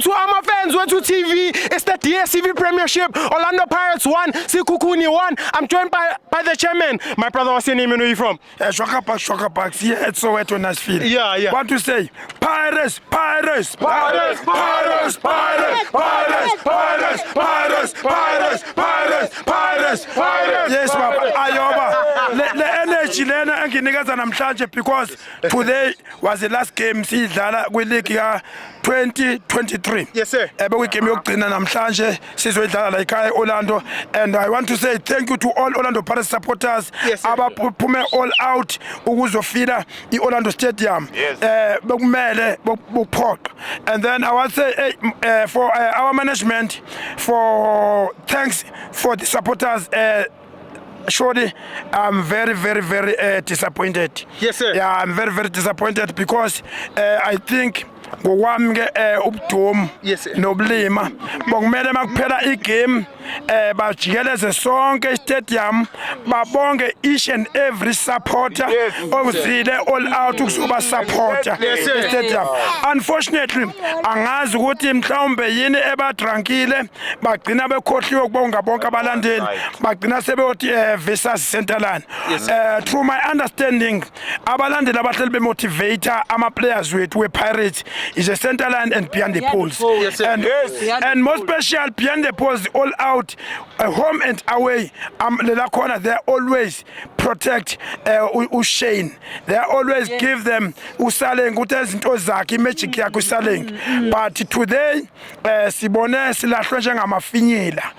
to FANS Wethu TV. It's the DSTV Premiership. Orlando Pirates 1, Sekhukhune 1. I'm joined by the chairman. My brother, what's your name and where you from? Shocker Park. Here at Soweto, Nashville. Yeah. What to say? Pirates. Yes, Baba. Ayoba. The energy lena anginikaza namhlanje because today was the last game sidlala kwi-league ya 2023. Yes, sir. Bekuyigame yokugcina namhlanje sizoyidlala la ekhaya Orlando, and I want to say thank you to all Orlando Pirates supporters abaphume all out ukuzofila i-Orlando Stadium. Bekumele bophoqa. And then I want to say for our management, for thanks for the supporters. Surely, I'm very disappointed. Yes, sir. Yeah, I'm very disappointed because I think ngowami ubudom nobulima bokumele makuphela igame bajikeleze sonke stadium babonge each and every supporter ozile all out ukuzoba supporter stadium. Unfortunately angazi ukuthi mhlawumbe yini ebadrankile bagcina bekhohliwe ukubonga bonke abalandeli bagcina sebeyothi versus Centerland. Through my understanding abalandeli abahleli bemotivator ama players wethu we-Pirates is a Centerland and beyond the poles. And most special beyond the poles all out home and away. They always protect Ushane. They always give them usaleng utezinto zakhe magic yakhe usaleng. But today sibone silahlwe njengamafinyela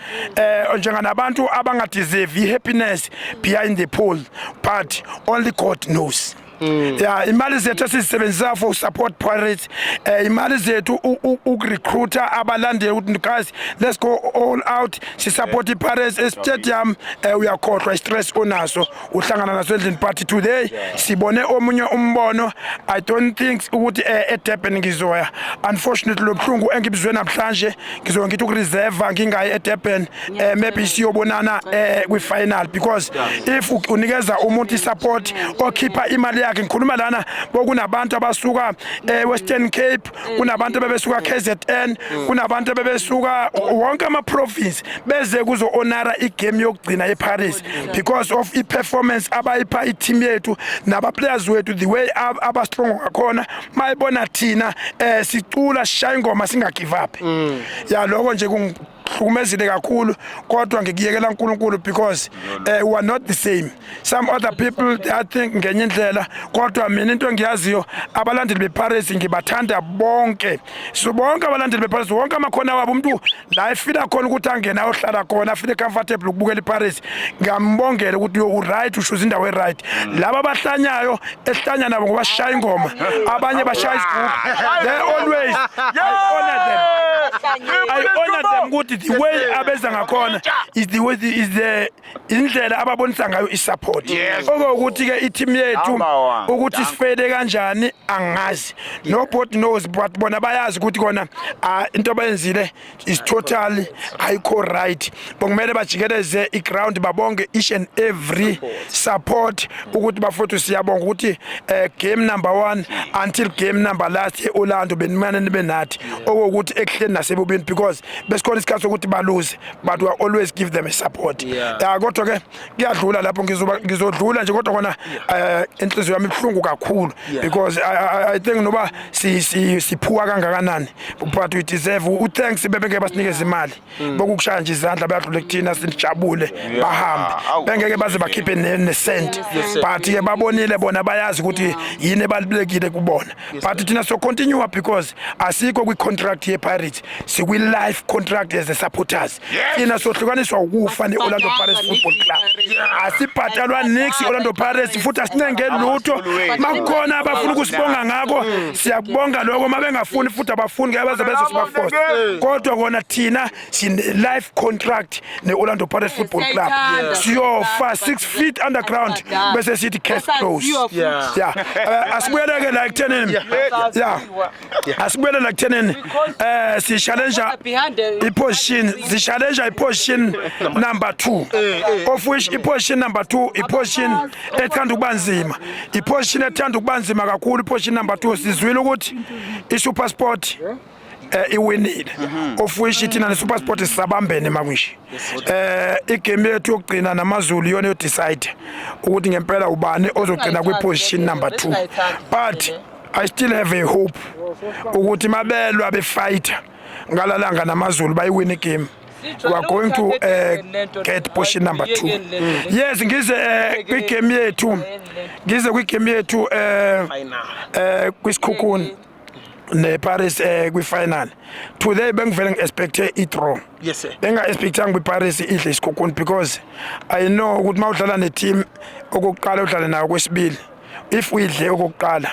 njenganabantu abangadeserve happiness behind the pole, but only God knows. Yeah, imali zethu esizisebenzisa for support Pirates, imali zethu ukurecruiter abalandeli ukuthi guys let's go all out si support Pirates stadium. Uyakhohlwa stress onaso uhlangana naso endlini, but today sibone omunye umbono. I don't think ukuthi eDurban ngizoya. Unfortunately lobhlungu engibizwe namhlanje ngizoya ngithi ukureserve ngingayi eDurban, maybe siyobonana kwi final, because if unikeza umuntu support okhipha imali ngikhuluma lana bokunabantu abasuka Western Cape, kunabantu bebesuka KZN, kunabantu bebesuka wonke ama province beze kuzo honora igame yokugcina eParis because of iperformance abayipha iteam yethu naba players wethu, the way aba strong ngakhona mayibona thina sicula sishaya ingoma singa give up. Ya lokho nje kumezile kakhulu, kodwa ngikiyekela uNkulunkulu because we are not the same. Some other people they think ngenye indlela, kodwa mina into engiyaziyo abalandeli beParis ngibathanda bonke. So bonke abalandeli beParis wonke amakhona wabo umuntu la efila khona ukuthi angena ohlala khona afile comfortable ukubukela iParis, ngiyambongela ukuthi you right ushuza indawo right. Laba abahlanyayo ehlanya nabo ngoba shaya ingoma, abanye bashaya isigubhu, they always I honor them good. The way abeza ngakhona is the way the indlela ababonisa ngayo isupport. Ukuthi ke i-team yethu ukuthi sifede kanjani angazi. Nobody knows, but bona bayazi ukuthi kona into abayenzile is totally ayikho right. Bokumele bajikeleze iground babonge each and every support ukuthi bafowethu siyabonga ukuthi game number 1 until game number last eOrlando benimane nibenathi ukuthi ehleni nasebubini, because besikhona isikhathi sokuthi balose, but we always give them a support. Kodwa ke kuyadlula lapho ngizodlula nje, kodwa kona inhliziyo yami ibhlungu kakhulu because I think noba siphuwa kangakanani, but we deserve thanks bebeke basinikeza imali bokukushaya nje izandla bayadlula kuthina sijabule bahambe bengeke baze bakhiphe ne-cent, but ke babonile bona bayazi ukuthi yini ebalulekile kubona, but thina so continue because asikho kwi-contract ye-Pirates, sikwi-life contract as a supporters. Thina sohlukaniswa ukufa ne-Orlando Pirates Football Club. Asibhatalwa nix i-Orlando Pirates futhi asinenge lutho. Makukhona abafuna ukusibonga ngako siyakubonga lokho, mabengafuni futhi abafuni ke baze bezosibaforce, kodwa kona thina sine-life contract ne-Orlando Pirates Football Club. Siyofa 6 feet underground bese sithi case close. Asibuyele ke like 10. Asibuyele like 10. Si challenge position number 2, of which position number 2 position ethanda ukuba nzima, position ethanda ukuba nzima kakhulu. Position number 2 sizwile ukuthi iSuperSport iwinile of which thina neSuper Sport sisabambene makwishi igame yethu yokugcina naMaZulu yona yodecide ukuthi ngempela ubani ozogcina kwiposition number 2 but I still have a hope ukuthi mabelwa befighter ngalalanga naMaZulu bayiwina igame. We are going to get position number 2. Yes, ngize kwigame yethu kwiSekhukhune neParis kwifinal. Today bengivele ngiexpect idraw. Yes sir. Benga expectang kwiParis idle iSekhukhune because I know ukuthi mawudlala neteam okokuqala udlale nayo kwesibili. If we idle okokuqala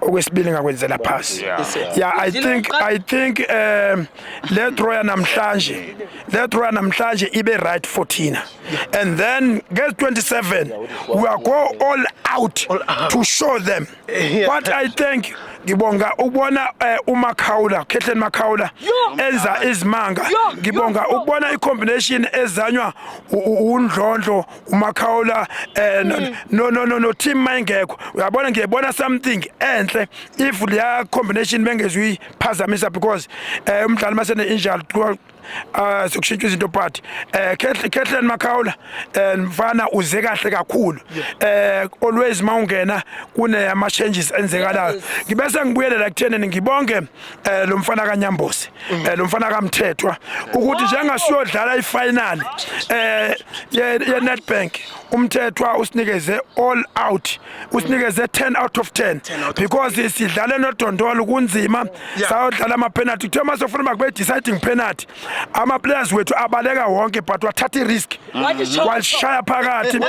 okwesibili ngakwenzela pass. Yeah, I think let draw namhlanje ibe right 14 and then get 27 we are go all out to show them what I think. Ngibonga ukubona uMakhawula Khetlen Makhawula enza izimanga. Ngibonga ukubona icombination ezanywa uNdlondlo uMakhawula no team mayingekho. Uyabona ngiyabona something enhle if leya combination bengezwi phazamisa because umdlali masene injury sokushintsha izinto part Khetlen Makhawula mfana uze kahle kakhulu always mawungena kune ama changes enzekalayo. Ngibese ngibuyele kutheni ngibonge lo mfana kaNyambosi lo mfana kaMthethwa ukuthi njengasiyodlala ifinal ye Nedbank uMthethwa usinikeze all out usinikeze 10 out of 10 because sidlale noDondolo kunzima sayodlala ama penalty kuthiwa masofuna makube deciding penalty ama players wethu abaleka wonke but wathatha i-risk washaya phakathi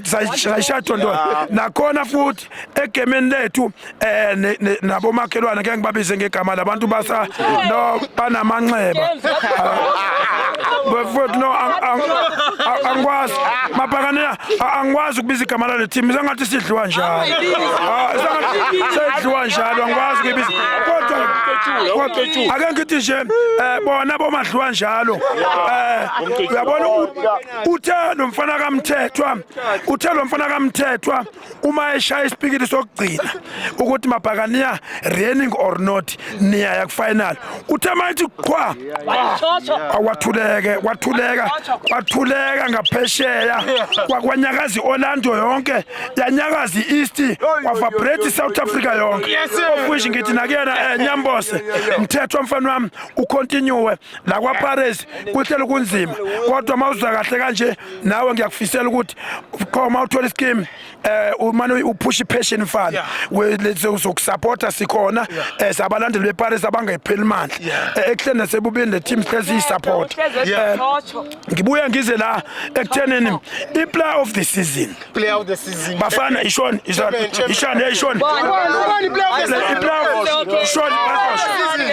sayishaya Dondolo nakhona futhi egemeni lethu nabo makhelwane ngeke ngibabize ngegama labantu basa no banamanxeba futhi no angwazi mabhakane angwazi ukubiza igama lale team sengathi sidliwa njalo sidliwa njalo angwazi ukubiza kodwa ake ngithi nje bona bomadliwa njalo uyabona uthe lo mfana kaMthethwa uma eshaya isipikili sokugcina ukuthi mabhakaniya raining or not niya yak final uthe mayithi qhwa wathuleka ngaphesheya kwanyakazi Orlando yonke yanyakazi East wafabrate South Africa yonke ofisho ngithi nakena Nyambose Mthethwa mfana wami ucontinue la kwaParis kuhlelo kunzima kodwa mawuza kahle kanje nawe ngiyakufisela ukuthi khoma uthola ischeme umane upush passion mfana wezokusupporta sikhona sabalandeli beParis abangayipheli imandla ekuhleni nasebubini le team hlezi support ngibuye ngize la ekuthenini i-player of the season bafana ishon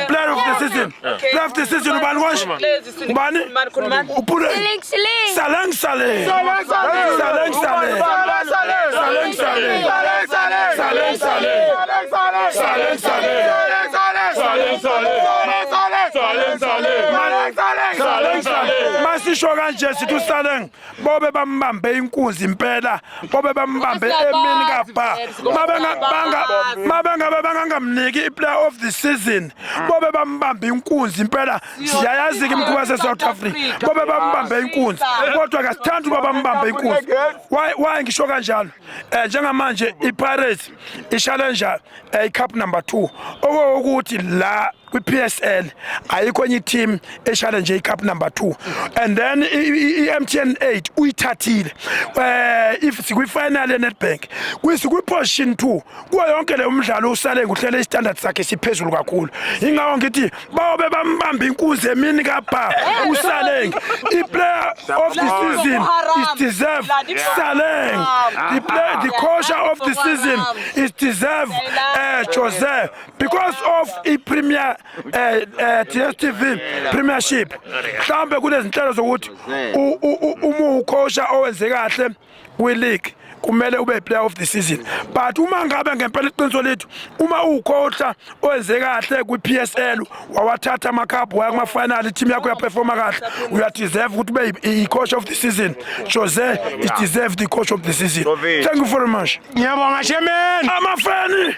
player of the season ubani konje ubani upule Salang Saleh masisho kanje sithi uSaleng bobe bambambe inkunzi impela bobe bambambe emini kapha mabengabe bangamniki i-player of the season bobe bambambe inkunzi impela siyayazi ke imkhuba se-South Africa bobe bambambe inkunzi kodwa kasithanda ukuba bambambe inkunzi why ngisho kanjalo njengamanje iPirates i-challenger i-cup number 2 okokuthi la kwi-PSL ayikho enye team e-challenge i-cup number 2 and then i-MTN 8 uyithathile if sikwi-final ye-Nedbank kwi-position 2 kuwo yonke le umdlalo uSaleng uhlele i-standard sakhe siphezulu kakhulu ingawo ngithi bawobe bambambe inkunzi emini kapha uSaleng i-player of the season is deserved Saleng the coach of the season is deserved Jose because of i-Premier TSTV Premiership mhlambe kunezinhlelo zokuthi uma ukhosha owenze kahle kwi-league kumele ube player of the season but uma ngabe ngempela iqiniso lethu uma ukhosha owenze kahle kwi-PSL wawathatha ama-cup waya kuma-final team yakho yaperforma kahle uyadeserve ukuthi ube i-coach of the season Jose is deserve the coach of the season. Thank you very much. Ngiyabonga chairman amafani